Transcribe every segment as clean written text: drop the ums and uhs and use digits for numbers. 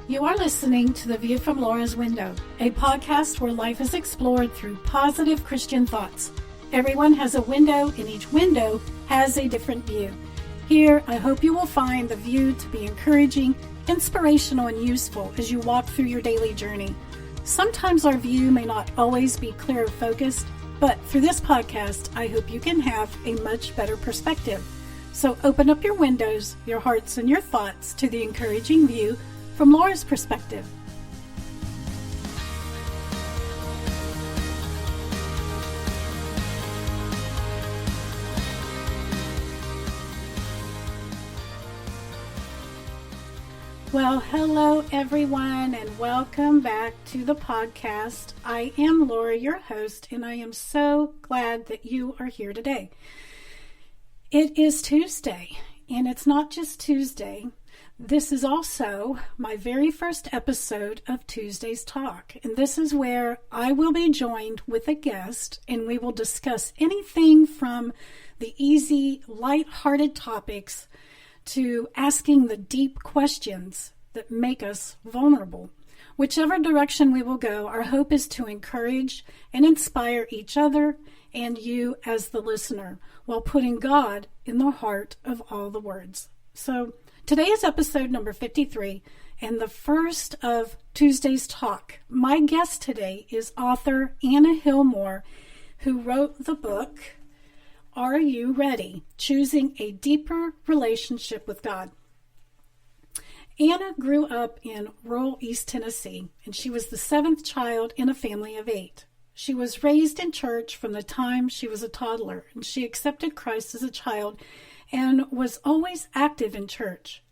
You are listening to The View from Laura's Window, a podcast where life is explored through positive Christian thoughts. Everyone has a window, and each window has a different view. Here, I hope you will find the view to be encouraging, inspirational, and useful as you walk through your daily journey. Sometimes our view may not always be clear or focused, but through this podcast, I hope you can have a much better perspective. So open up your windows, your hearts, and your thoughts to the encouraging view from Laura's perspective. Well, hello everyone, and welcome back to the podcast. I am Laura, your host, and I am so glad that you are here today. It is Tuesday, and it's not just Tuesday. This is also my very first episode of Tuesday's Talk, and this is where I will be joined with a guest, and we will discuss anything from the easy, light-hearted topics to asking the deep questions that make us vulnerable. Whichever direction we will go, our hope is to encourage and inspire each other and you as the listener, while putting God in the heart of all the words. So today is episode number 53 and the first of Tuesday's Talk. My guest today is author Anna Hillmore, who wrote the book, Are You Ready? Choosing a Deeper Relationship with God. Anna grew up in rural East Tennessee, and she was the seventh child in a family of 8. She was raised in church from the time she was a toddler, and she accepted Christ as a child and was always active in church.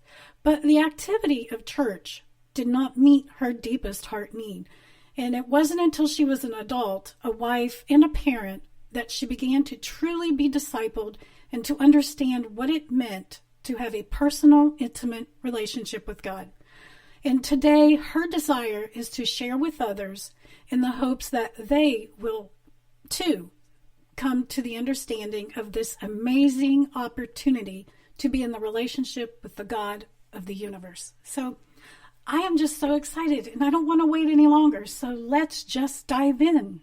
But the activity of church did not meet her deepest heart need, and it wasn't until she was an adult, a wife, and a parent that she began to truly be discipled and to understand what it meant to have a personal, intimate relationship with God. And today, her desire is to share with others in the hopes that they will, too, come to the understanding of this amazing opportunity to be in the relationship with the God of the universe. So I am just so excited, and I don't want to wait any longer. So let's just dive in.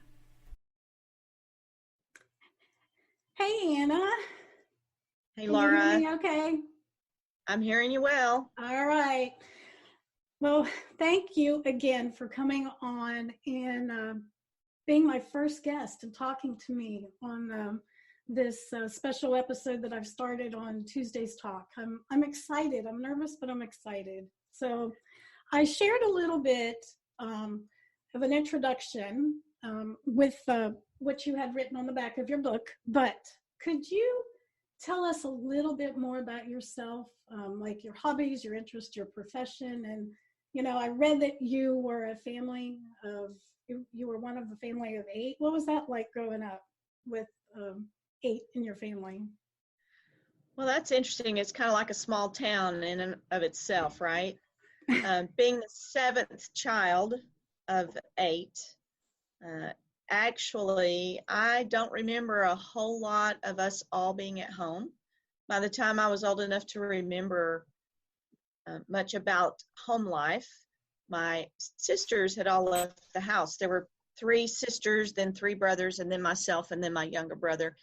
Hey, Anna. Hey, Laura. Can you hear me okay? I'm hearing you well. All right. Well, thank you again for coming on and being my first guest and talking to me on this special episode that I've started on Tuesday's Talk. I'm excited. I'm nervous, but I'm excited. So I shared a little bit of an introduction with what you had written on the back of your book, but could you tell us a little bit more about yourself, like your hobbies, your interests, your profession? And, you know, I read that you were you were one of a family of 8. What was that like growing up with 8 in your family? Well, that's interesting. It's kind of like a small town in and of itself, right? Being the 7th child of 8, actually, I don't remember a whole lot of us all being at home. By the time I was old enough to remember much about home life, my sisters had all left the house. There were 3 sisters, then 3 brothers, and then myself, and then my younger brother.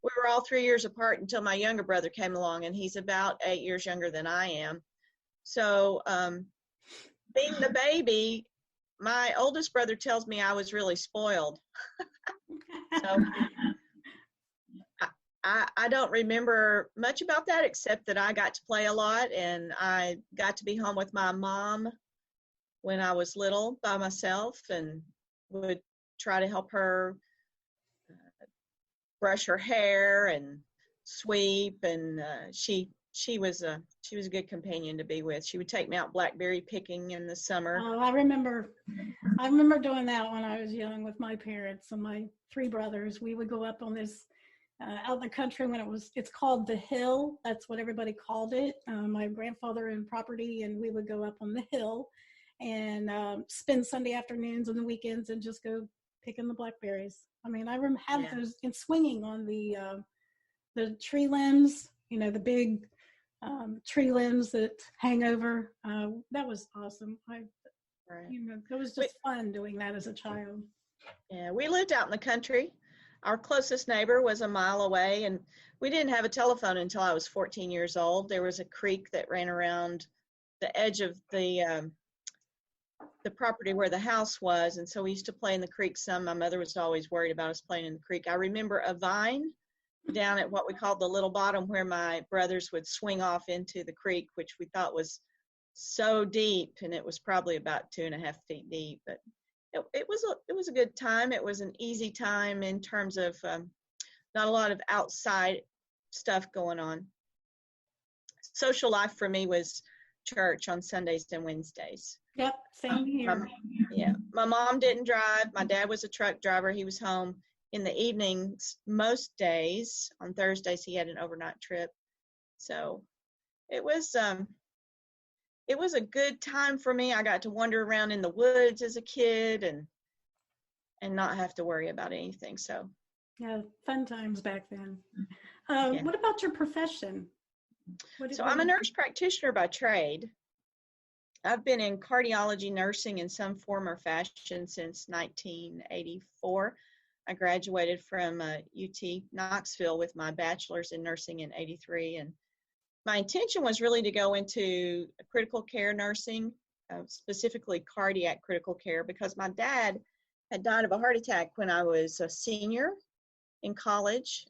We were all 3 years apart until my younger brother came along, and he's about 8 years younger than I am. So being the baby, my oldest brother tells me I was really spoiled. So I don't remember much about that, except that I got to play a lot, and I got to be home with my mom when I was little by myself, and would try to help her brush her hair and sweep, and she was a good companion to be with. She would take me out blackberry picking in the summer. Oh, I remember doing that when I was young with my parents and my 3 brothers. We would go up on this out in the country when it's called the hill. That's what everybody called it. My grandfather owned property, and we would go up on the hill and spend Sunday afternoons and the weekends and just go picking the blackberries. I mean, I have those, and swinging on the tree limbs, you know, the big tree limbs that hang over. That was awesome. Right. It was just fun doing that as a child. Yeah, we lived out in the country. Our closest neighbor was a mile away, and we didn't have a telephone until I was 14 years old. There was a creek that ran around the edge of the property where the house was, and so we used to play in the creek some. My mother was always worried about us playing in the creek. I remember a vine down at what we called the Little Bottom, where my brothers would swing off into the creek, which we thought was so deep, and it was probably about 2.5 feet deep. But it was a good time. It was an easy time in terms of not a lot of outside stuff going on. Social life for me was church on Sundays and Wednesdays. Yep, same here. My mom didn't drive. My dad was a truck driver. He was home in the evenings most days. On Thursdays, he had an overnight trip. So it was a good time for me. I got to wander around in the woods as a kid and not have to worry about anything. So yeah, fun times back then. Yeah. What about your profession? So I'm a nurse practitioner by trade. I've been in cardiology nursing in some form or fashion since 1984. I graduated from UT Knoxville with my bachelor's in nursing in 83. And my intention was really to go into critical care nursing, specifically cardiac critical care, because my dad had died of a heart attack when I was a senior in college.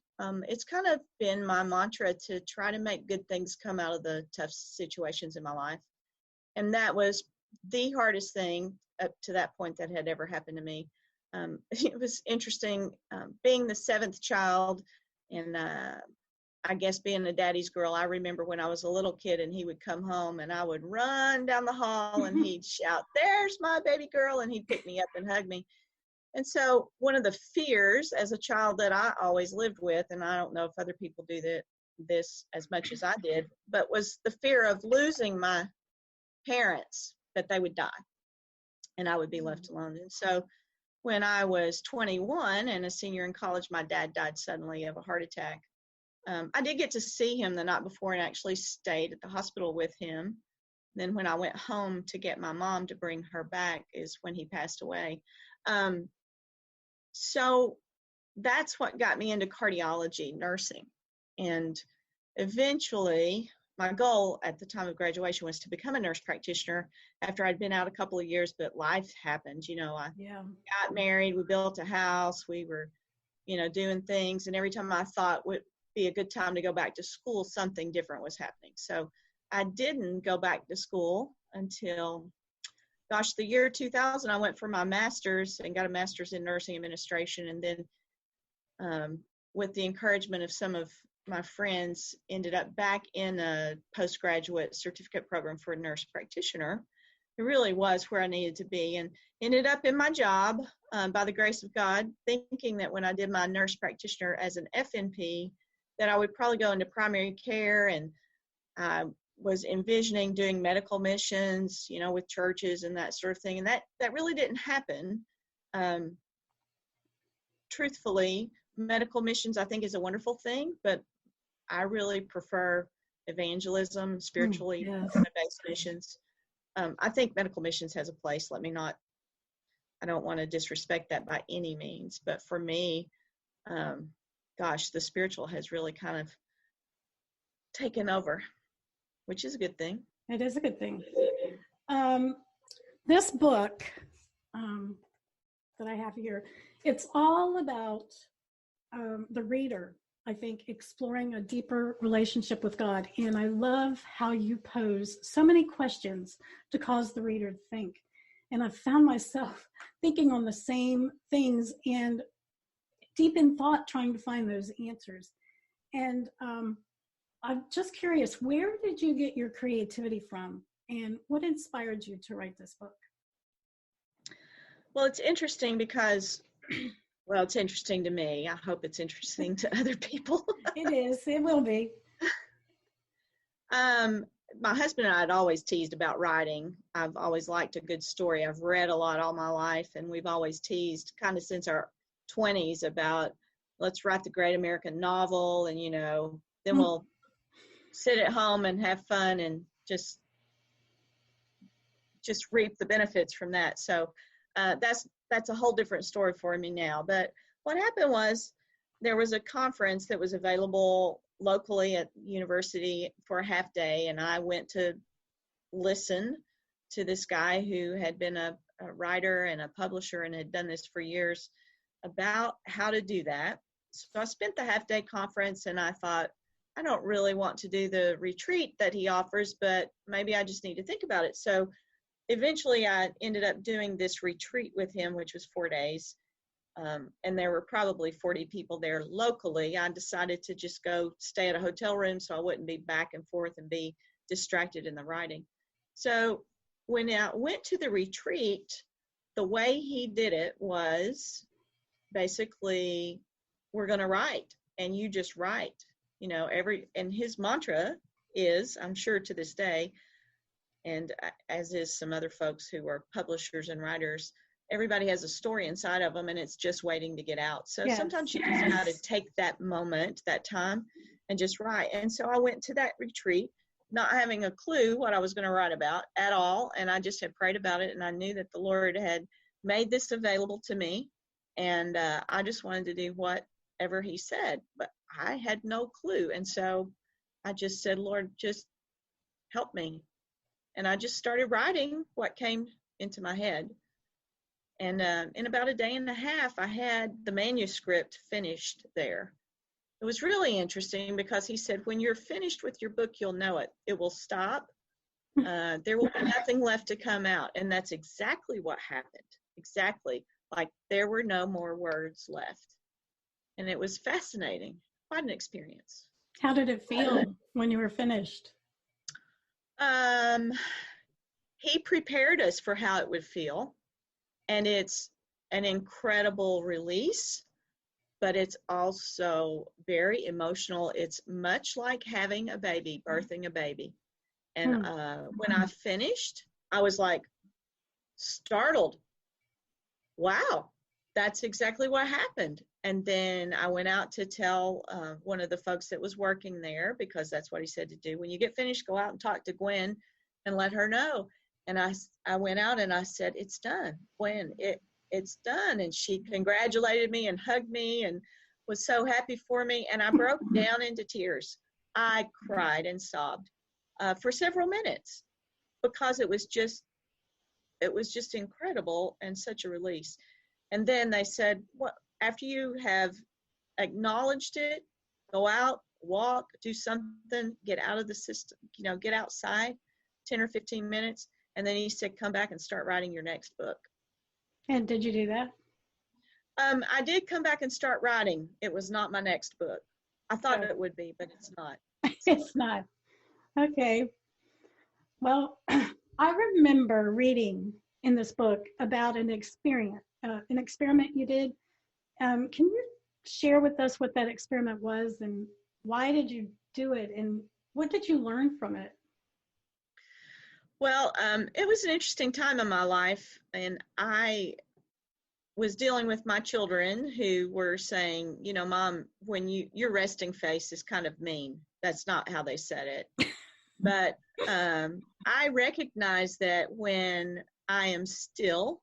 It's kind of been my mantra to try to make good things come out of the tough situations in my life. And that was the hardest thing up to that point that had ever happened to me. It was interesting being the seventh child and I guess being a daddy's girl. I remember when I was a little kid and he would come home and I would run down the hall and he'd shout, "There's my baby girl," and he'd pick me up and hug me. And so one of the fears as a child that I always lived with, and I don't know if other people do this as much as I did, but was the fear of losing my parents, that they would die and I would be left alone. And so when I was 21 and a senior in college, my dad died suddenly of a heart attack. I did get to see him the night before and actually stayed at the hospital with him. Then when I went home to get my mom to bring her back is when he passed away. So that's what got me into cardiology nursing. And eventually, my goal at the time of graduation was to become a nurse practitioner after I'd been out a couple of years, but life happened. I got married, we built a house, we were, doing things. And every time I thought would be a good time to go back to school, something different was happening. So I didn't go back to school until, the year 2000. I went for my master's and got a master's in nursing administration. And then with the encouragement of some of my friends, ended up back in a postgraduate certificate program for a nurse practitioner. It really was where I needed to be, and ended up in my job by the grace of God, thinking that when I did my nurse practitioner as an FNP, that I would probably go into primary care, and I was envisioning doing medical missions, with churches and that sort of thing. And that really didn't happen. Truthfully, medical missions, I think, is a wonderful thing, but I really prefer evangelism, spiritually based missions. I think medical missions has a place. I don't want to disrespect that by any means, but for me, the spiritual has really kind of taken over, which is a good thing. It is a good thing. This book that I have here, it's all about the reader, I think, exploring a deeper relationship with God. And I love how you pose so many questions to cause the reader to think. And I found myself thinking on the same things and deep in thought trying to find those answers. And I'm just curious, where did you get your creativity from? And what inspired you to write this book? Well, it's interesting because it's interesting to me. I hope it's interesting to other people. It is. It will be. My husband and I had always teased about writing. I've always liked a good story. I've read a lot all my life, and we've always teased kind of since our 20s about let's write the great American novel, and then we'll sit at home and have fun and just reap the benefits from that. So that's a whole different story for me now. But what happened was there was a conference that was available locally at university for a half day, and I went to listen to this guy who had been a writer and a publisher and had done this for years about how to do that. So I spent the half day conference, and I thought, I don't really want to do the retreat that he offers, but maybe I just need to think about it. So eventually I ended up doing this retreat with him, which was 4 days. And there were probably 40 people there locally. I decided to just go stay at a hotel room so I wouldn't be back and forth and be distracted in the writing. So when I went to the retreat, the way he did it was basically, we're going to write, and you just write, and his mantra is, I'm sure to this day, and as is some other folks who are publishers and writers, everybody has a story inside of them, and it's just waiting to get out. So yes. Sometimes you just got to take that moment, that time, and just write. And so I went to that retreat, not having a clue what I was going to write about at all, and I just had prayed about it, and I knew that the Lord had made this available to me, and I just wanted to do whatever he said, but I had no clue. And so I just said, Lord, just help me. And I just started writing what came into my head. And in about a day and a half, I had the manuscript finished there. It was really interesting because he said, when you're finished with your book, you'll know it. It will stop. There will be nothing left to come out. And that's exactly what happened. Exactly. Like there were no more words left. And it was fascinating. Quite an experience. How did it feel when you were finished? He prepared us for how it would feel. And it's an incredible release, but it's also very emotional. It's much like having a baby, birthing a baby. And when I finished, I was like startled. Wow, that's exactly what happened. And then I went out to tell one of the folks that was working there, because that's what he said to do. When you get finished, go out and talk to Gwen and let her know. And I went out and I said, it's done. Gwen, it's done. And she congratulated me and hugged me and was so happy for me. And I broke down into tears. I cried and sobbed for several minutes because it was just incredible and such a release. And then they said, well, after you have acknowledged it, go out, walk, do something, get out of the system, get outside 10 or 15 minutes. And then he said, come back and start writing your next book. And did you do that? I did come back and start writing. It was not my next book. I thought it would be, but it's not. It's not. Okay. Well, I remember reading in this book about an experiment you did. Can you share with us what that experiment was and why did you do it and what did you learn from it? Well, it was an interesting time in my life, and I was dealing with my children who were saying, Mom, when your resting face is kind of mean. That's not how they said it. But I recognize that when I am still,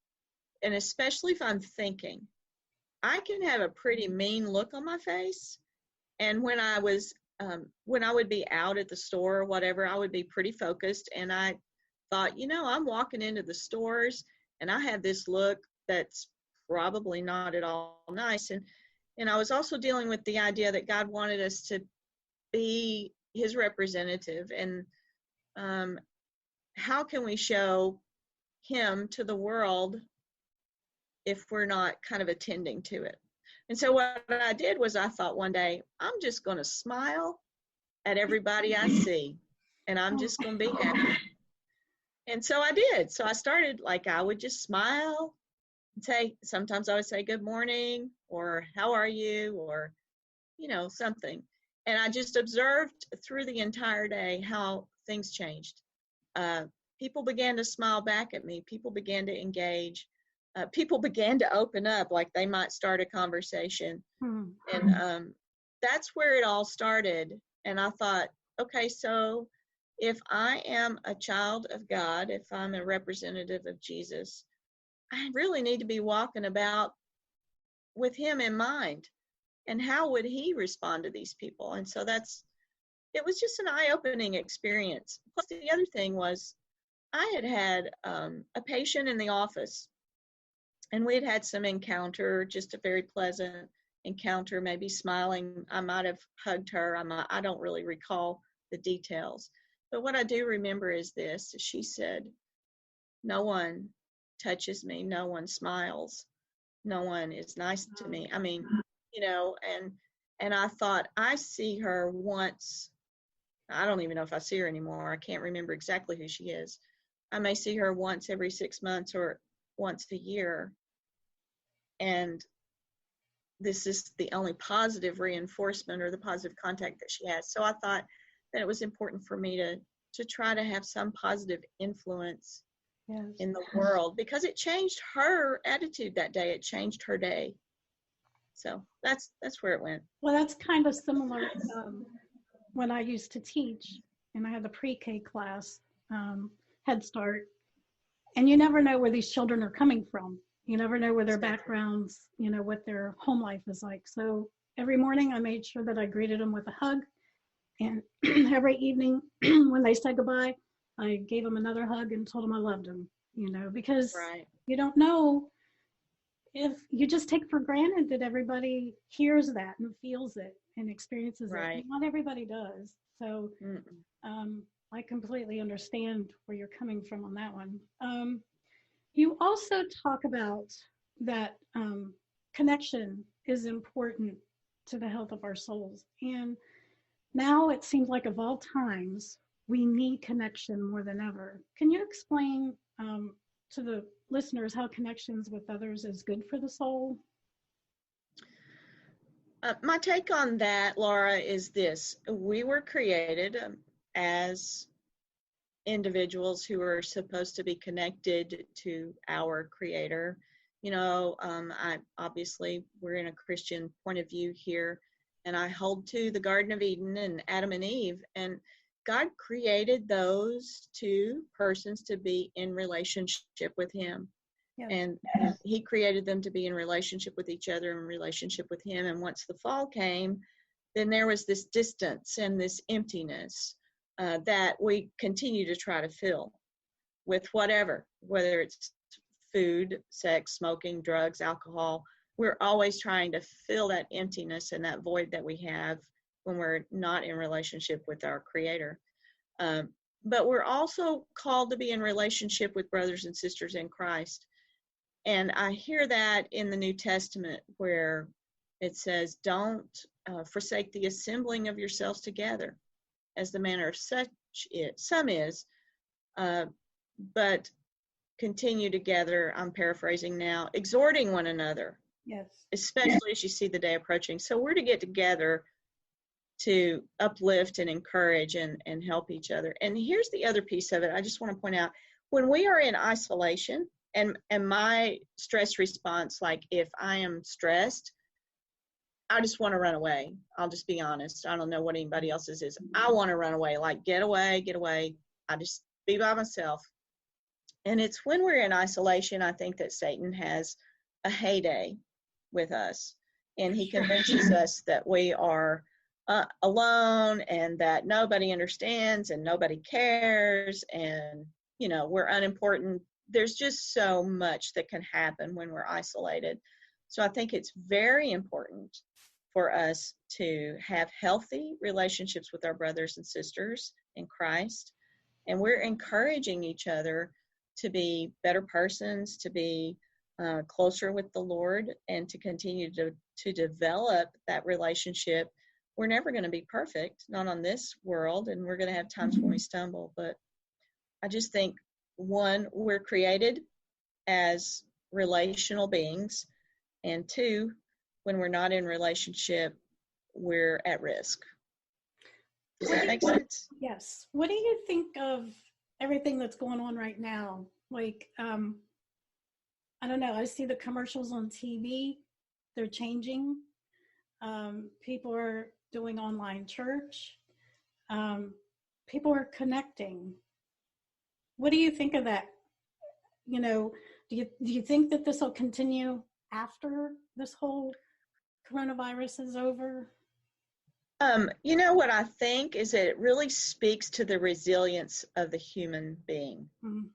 and especially if I'm thinking, I can have a pretty mean look on my face. And when I would be out at the store or whatever, I would be pretty focused. And I thought, I'm walking into the stores and I have this look that's probably not at all nice. And I was also dealing with the idea that God wanted us to be his representative. And how can we show him to the world if we're not kind of attending to it? And so what I did was I thought one day, I'm just going to smile at everybody I see, and I'm just going to be happy. And so I did. So I started, I would just smile and say, sometimes I would say good morning or how are you or, something. And I just observed through the entire day how things changed. People began to smile back at me. People began to engage. People began to open up like they might start a conversation. And that's where it all started. And I thought, okay, so if I am a child of God, if I'm a representative of Jesus, I really need to be walking about with him in mind. And how would he respond to these people? And so it was just an eye-opening experience. Plus, the other thing was I had a patient in the office, and we had some encounter, just a very pleasant encounter, maybe smiling. I might have hugged her. I don't really recall the details. But what I do remember is this. She said, no one touches me. No one smiles. No one is nice to me. I mean, and I thought, I see her once. I don't even know if I see her anymore. I can't remember exactly who she is. I may see her once every 6 months or once a year. And this is the only positive reinforcement or the positive contact that she has. So I thought that it was important for me to try to have some positive influence in the world, because it changed her attitude that day. It changed her day. So that's where it went. Well, that's kind of similar when I used to teach, and I had the pre-K class, Head Start, and you never know where these children are coming from. You never know where their backgrounds, what their home life is like. So every morning I made sure that I greeted them with a hug, and every evening when they said goodbye, I gave them another hug and told them I loved them, because you don't know, if you just take for granted that everybody hears that and feels it and experiences it. Not everybody does. So I completely understand where you're coming from on that one. You also talk about that connection is important to the health of our souls. And now it seems like of all times, we need connection more than ever. Can you explain to the listeners how connections with others is good for the soul? My take on that, Laura, is this. We were created as individuals who are supposed to be connected to our Creator. Obviously we're in a Christian point of view here, and I hold to the Garden of Eden and Adam and Eve, and God created those two persons to be in relationship with him. Yes. And he created them to be in relationship with each other, in relationship with him. And once the fall came, then there was this distance and this emptiness that we continue to try to fill with whatever, whether it's food, sex, smoking, drugs, alcohol. We're always trying to fill that emptiness and that void that we have when we're not in relationship with our Creator. But we're also called to be in relationship with brothers and sisters in Christ. And I hear that in the New Testament, where it says, don't forsake the assembling of yourselves together, as the manner of some is, but continue together, I'm paraphrasing now, exhorting one another. Yes. Especially as you see the day approaching. So we're to get together to uplift and encourage and help each other. And here's the other piece of it. I just want to point out, when we are in isolation, and my stress response, like if I am stressed, I just want to run away. I'll just be honest. I don't know what anybody else's is. I want to run away, like get away. I just be by myself. And it's when we're in isolation, I think that Satan has a heyday with us. And he convinces us that we are alone and that nobody understands and nobody cares and, we're unimportant. There's just so much that can happen when we're isolated. So I think it's very important for us to have healthy relationships with our brothers and sisters in Christ. And we're encouraging each other to be better persons, to be closer with the Lord, and to continue to develop that relationship. We're never going to be perfect, not on this world, and we're going to have times when we stumble. But I just think, one, we're created as relational beings, and two, when we're not in relationship, we're at risk. Does that make sense? Yes. What do you think of everything that's going on right now? Like, I don't know. I see the commercials on TV. They're changing. People are doing online church. People are connecting. What do you think of that? Do you think that this will continue after this whole coronavirus is over? What I think is that it really speaks to the resilience of the human being. Mm-hmm.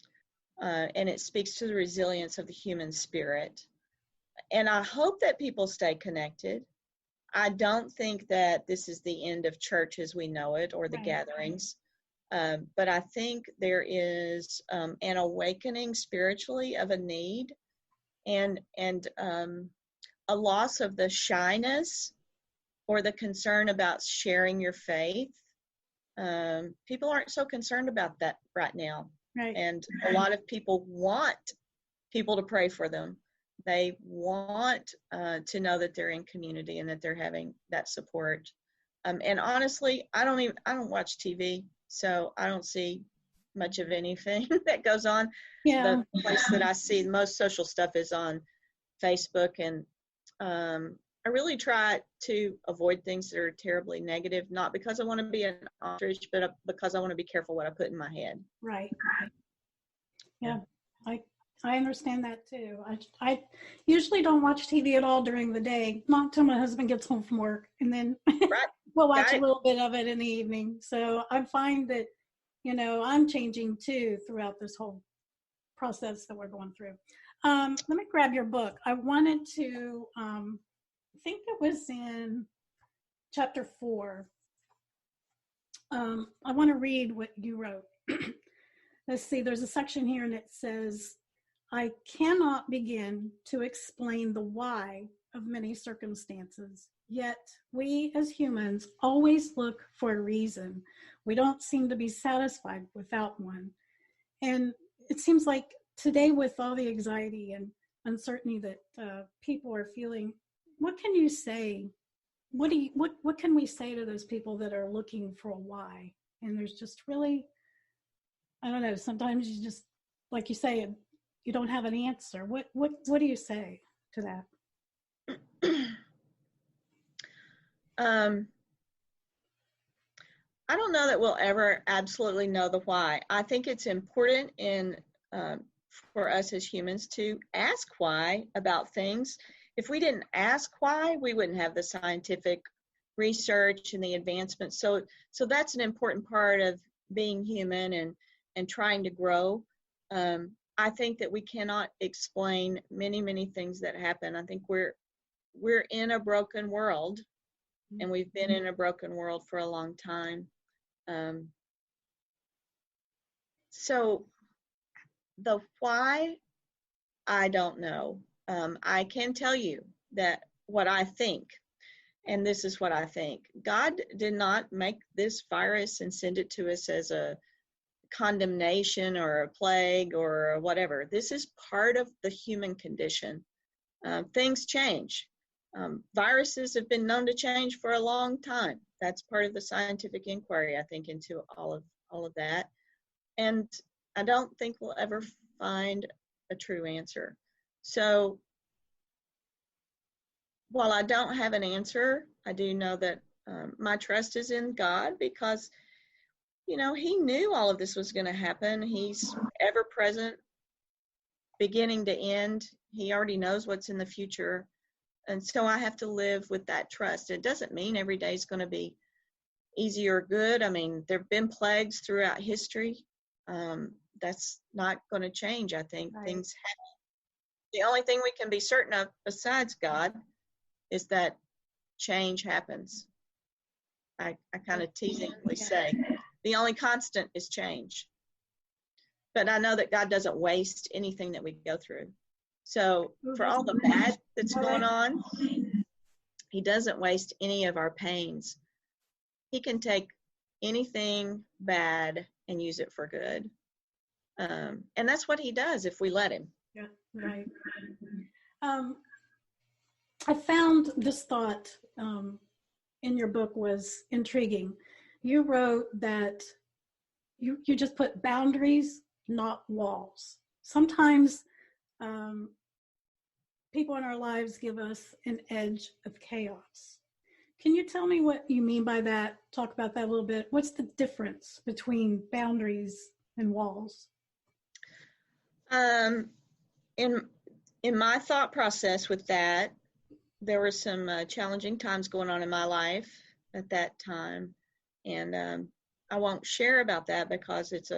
And it speaks to the resilience of the human spirit. And I hope that people stay connected. I don't think that this is the end of church as we know it or the gatherings. But I think there is an awakening spiritually of a need and a loss of the shyness or the concern about sharing your faith. People aren't so concerned about that right now. Right. And a lot of people want people to pray for them. They want to know that they're in community and that they're having that support. And honestly, I don't watch TV, so I don't see much of anything that goes on. Yeah. The place that I see most social stuff is on Facebook, and I really try to avoid things that are terribly negative, not because I want to be an ostrich, but because I want to be careful what I put in my head. Right. Yeah, I understand that too. I usually don't watch TV at all during the day, not until my husband gets home from work, and then we'll watch a little bit of it in the evening. So I find that, I'm changing too throughout this whole process that we're going through. Let me grab your book. I wanted to, I think it was in chapter 4. I want to read what you wrote. Let's see, there's a section here and it says, I cannot begin to explain the why of many circumstances, yet we as humans always look for a reason. We don't seem to be satisfied without one. And it seems like today, with all the anxiety and uncertainty that people are feeling, what can you say? What can we say to those people that are looking for a why? And there's just really, I don't know, sometimes you just, like you say, you don't have an answer. What do you say to that? I don't know that we'll ever absolutely know the why. I think it's important for us as humans to ask why about things. If we didn't ask why, we wouldn't have the scientific research and the advancements. So that's an important part of being human and trying to grow. I think that we cannot explain many things that happen. I think we're in a broken world, and we've been in a broken world for a long time. So the why, I don't know. I can tell you that what I think, and this is what I think. God did not make this virus and send it to us as a condemnation or a plague or whatever. This is part of the human condition. Things change. Viruses have been known to change for a long time. That's part of the scientific inquiry, I think, into all of that. And I don't think we'll ever find a true answer. So while I don't have an answer, I do know that my trust is in God, because He knew all of this was going to happen. He's ever present, beginning to end. He already knows what's in the future. And so I have to live with that trust. It doesn't mean every day is going to be easy or good. I mean, there have been plagues throughout history. That's not going to change, I think. Right. Things happen. The only thing we can be certain of besides God is that change happens. I kind of teasingly say the only constant is change. But I know that God doesn't waste anything that we go through. So for all the bad that's going on, He doesn't waste any of our pains. He can take anything bad and use it for good. And that's what He does if we let Him. Yeah, right. I found this thought in your book was intriguing. You wrote that you just put boundaries, not walls. Sometimes people in our lives give us an edge of chaos. Can you tell me what you mean by that? Talk about that a little bit. What's the difference between boundaries and walls? Um, in in my thought process with that, there were some challenging times going on in my life at that time, and I won't share about that because it's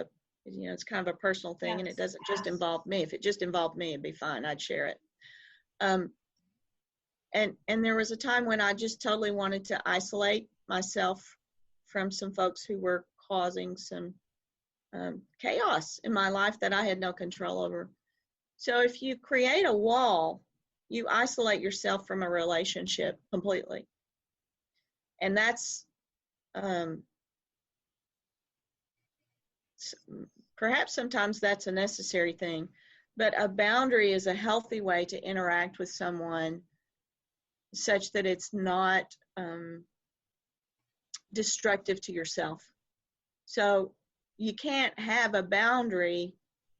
kind of a personal thing, and it Yes. doesn't just involve me. If it just involved me, it'd be fine. I'd share it. Um, and there was a time when I just totally wanted to isolate myself from some folks who were causing some chaos in my life that I had no control over. So if you create a wall, you isolate yourself from a relationship completely. And that's um, perhaps sometimes that's a necessary thing, but a boundary is a healthy way to interact with someone such that it's not destructive to yourself. So you can't have a boundary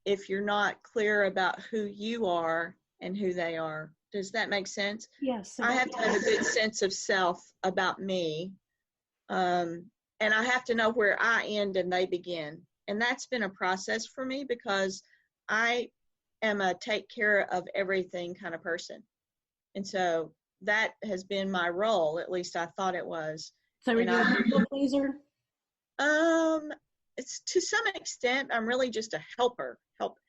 if you're not clear about who you are and who they are. Does that make sense? Yes. I have to have a good sense of self about me, and I have to know where I end and they begin. And that's been a process for me because I am a take care of everything kind of person. And so that has been my role, at least I thought it was. So are And you a people pleaser? It's to some extent, I'm really just a helper. Help.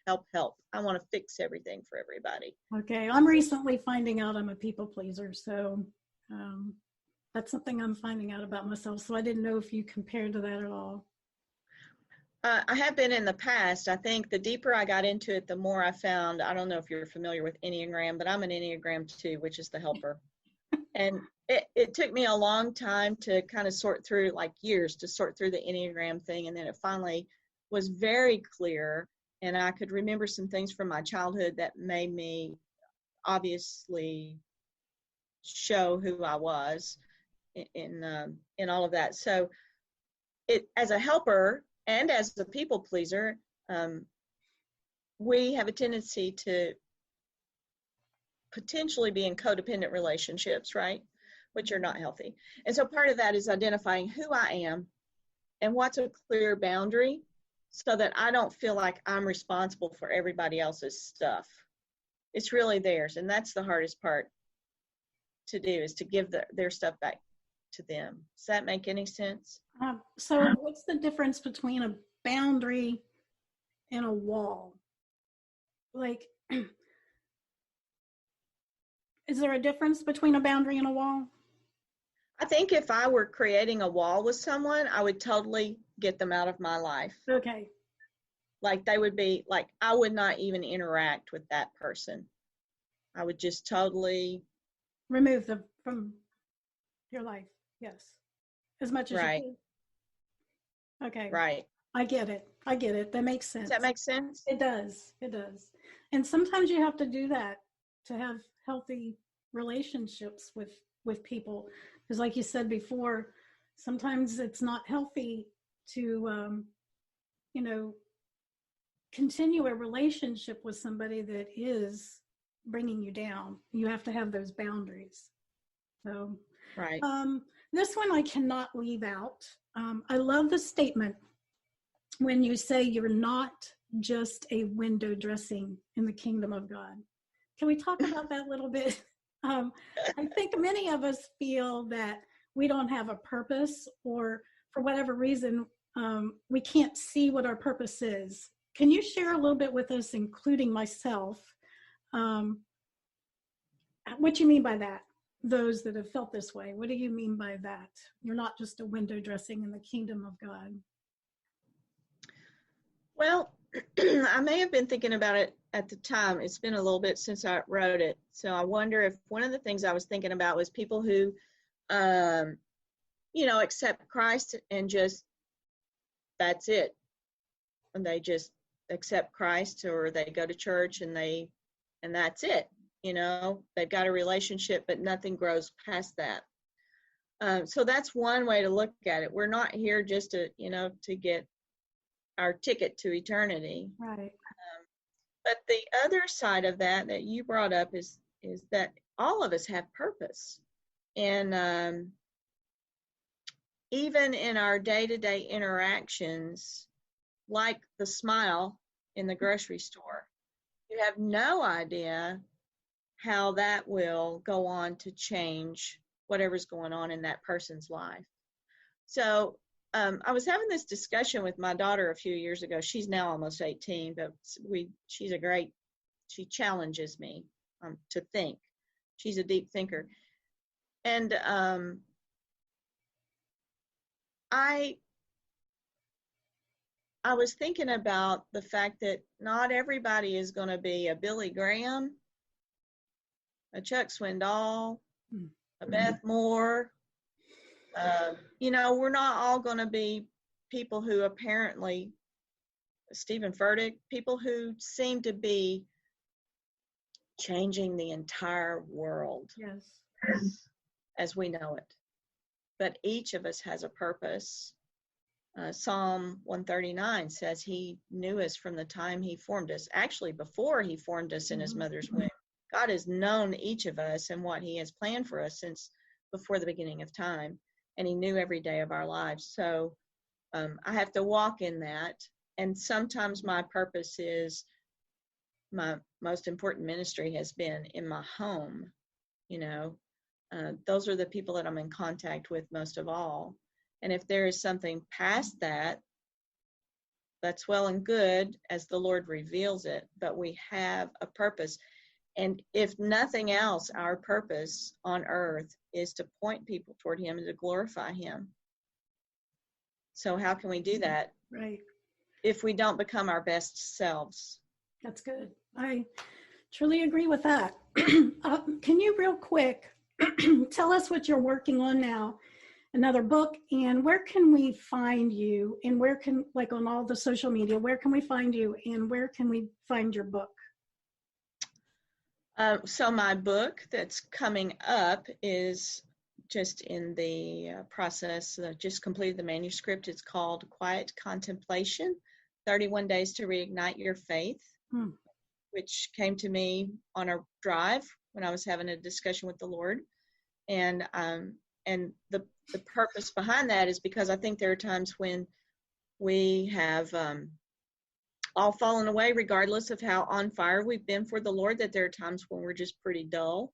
I want to fix everything for everybody. Okay. I'm recently finding out I'm a people pleaser. So that's something I'm finding out about myself. So I didn't know if you compared to that at all. I have been in the past. I think the deeper I got into it, the more I found, I don't know if you're familiar with Enneagram, but I'm an Enneagram 2, which is the helper. And it took me a long time to kind of sort through, like years, to sort through the Enneagram thing. And then it finally was very clear. And I could remember some things from my childhood that made me obviously show who I was in all of that. So as a helper and as a people pleaser, we have a tendency to potentially be in codependent relationships, right? Which are not healthy. And so part of that is identifying who I am and what's a clear boundary so that I don't feel like I'm responsible for everybody else's stuff. It's really theirs. And that's the hardest part to do, is to give their stuff back to them. Does that make any sense? So what's the difference between a boundary and a wall? Like, is there a difference between a boundary and a wall? I think if I were creating a wall with someone, I would totally get them out of my life. Okay. Like they would be, like I would not even interact with that person. I would just totally remove them from your life. Yes. As much as right. you can. Okay. Right. I get it. That makes sense. Does that make sense? It does. And sometimes you have to do that to have healthy relationships with people. Because like you said before, sometimes it's not healthy to, continue a relationship with somebody that is bringing you down. You have to have those boundaries. So, right. This one I cannot leave out. I love the statement when you say you're not just a window dressing in the kingdom of God. Can we talk about that a little bit? I think many of us feel that we don't have a purpose, or for whatever reason, we can't see what our purpose is. Can you share a little bit with us, including myself, what you mean by that? Those that have felt this way, what do you mean by that? You're not just a window dressing in the kingdom of God. Well, I may have been thinking about it at the time. It's been a little bit since I wrote it. So I wonder if one of the things I was thinking about was people who, accept Christ and just, that's it. And they just accept Christ, or they go to church and that's it. They've got a relationship, but nothing grows past that. So that's one way to look at it. We're not here just to get our ticket to eternity. Right. But the other side of that you brought up is that all of us have purpose. And even in our day-to-day interactions, like the smile in the grocery store, you have no idea how that will go on to change whatever's going on in that person's life. So I was having this discussion with my daughter a few years ago. She's now almost 18, but she challenges me to think. She's a deep thinker. And I was thinking about the fact that not everybody is going to be a Billy Graham, a Chuck Swindoll, a Beth Moore. We're not all going to be people who apparently, Stephen Furtick, people who seem to be changing the entire world. Yes. As we know it. But each of us has a purpose. Psalm 139 says he knew us from the time he formed us. Actually, before he formed us in his mother's womb. God has known each of us and what he has planned for us since before the beginning of time. And he knew every day of our lives. So I have to walk in that. And sometimes my purpose is, my most important ministry has been in my home. Those are the people that I'm in contact with most of all. And if there is something past that, that's well and good as the Lord reveals it, but we have a purpose. And if nothing else, our purpose on earth is to point people toward him and to glorify him. So how can we do that? Right. If we don't become our best selves? That's good. I truly agree with that. Can you real quick tell us what you're working on now, another book, and where can we find you, and where can, like on all the social media, where can we find you, and where can we find your book? So my book that's coming up is just in the process, just completed the manuscript. It's called Quiet Contemplation, 31 Days to Reignite Your Faith, which came to me on a drive when I was having a discussion with the Lord. And the purpose behind that is because I think there are times when we have all fallen away, regardless of how on fire we've been for the Lord, that there are times when we're just pretty dull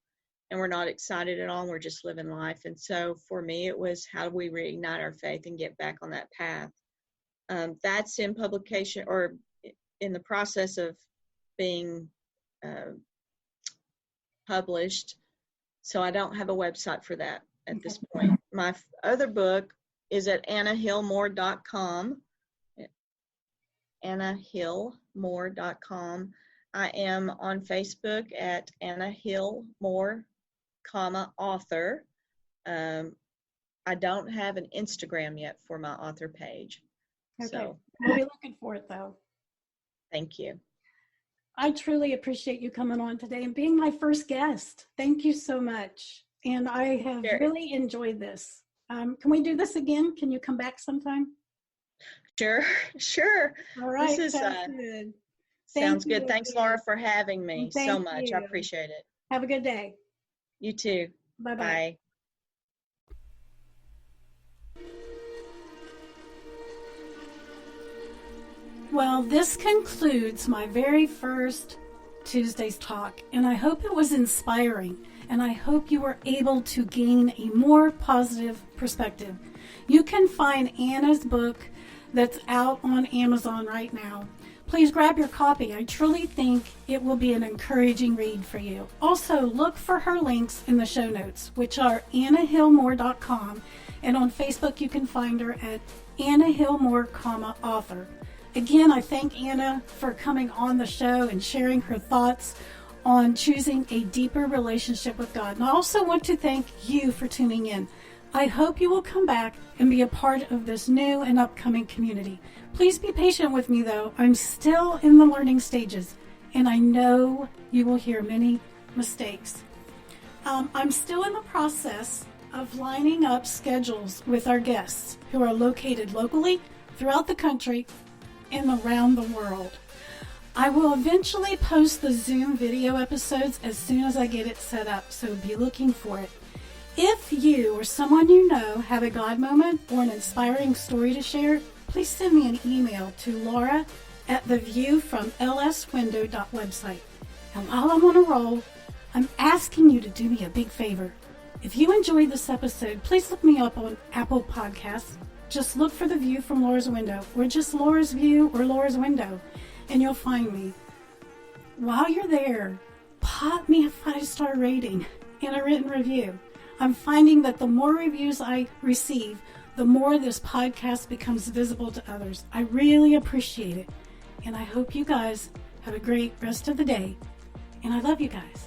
and we're not excited at all, and we're just living life. And so for me, it was, how do we reignite our faith and get back on that path? That's in publication, or in the process of being published. So I don't have a website for that at this point. My other book is at annahillmore.com. annahillmore.com. I am on Facebook at Anna Hill Moore, author. I don't have an Instagram yet for my author page. Okay. So We'll be looking for it, though. Thank you. I truly appreciate you coming on today and being my first guest. Thank you so much. And I have really enjoyed this. Can we do this again? Can you come back sometime? Sure. All right. This is good. Sounds good. Thanks, Laura, for having me so much. You. I appreciate it. Have a good day. You too. Bye-bye. Bye. Well, this concludes my very first Tuesday's talk, and I hope it was inspiring, and I hope you were able to gain a more positive perspective. You can find Anna's book that's out on Amazon right now. Please grab your copy. I truly think it will be an encouraging read for you. Also, look for her links in the show notes, which are annahillmore.com, and on Facebook you can find her at Anna Hillmore, author. Again, I thank Anna for coming on the show and sharing her thoughts on choosing a deeper relationship with God. And I also want to thank you for tuning in. I hope you will come back and be a part of this new and upcoming community. Please be patient with me, though. I'm still in the learning stages, and I know you will hear many mistakes. I'm still in the process of lining up schedules with our guests who are located locally throughout the country and around the world. I will eventually post the Zoom video episodes as soon as I get it set up, so be looking for it. If you or someone you know have a God moment or an inspiring story to share, please send me an email to laura@theviewfromlswindow.website. And while I'm on a roll, I'm asking you to do me a big favor. If you enjoyed this episode, please look me up on Apple Podcasts. Just look for The View from Laura's Window, or just Laura's View or Laura's Window, and you'll find me. While you're there, pop me a 5-star rating and a written review. I'm finding that the more reviews I receive, the more this podcast becomes visible to others. I really appreciate it. And I hope you guys have a great rest of the day. And I love you guys.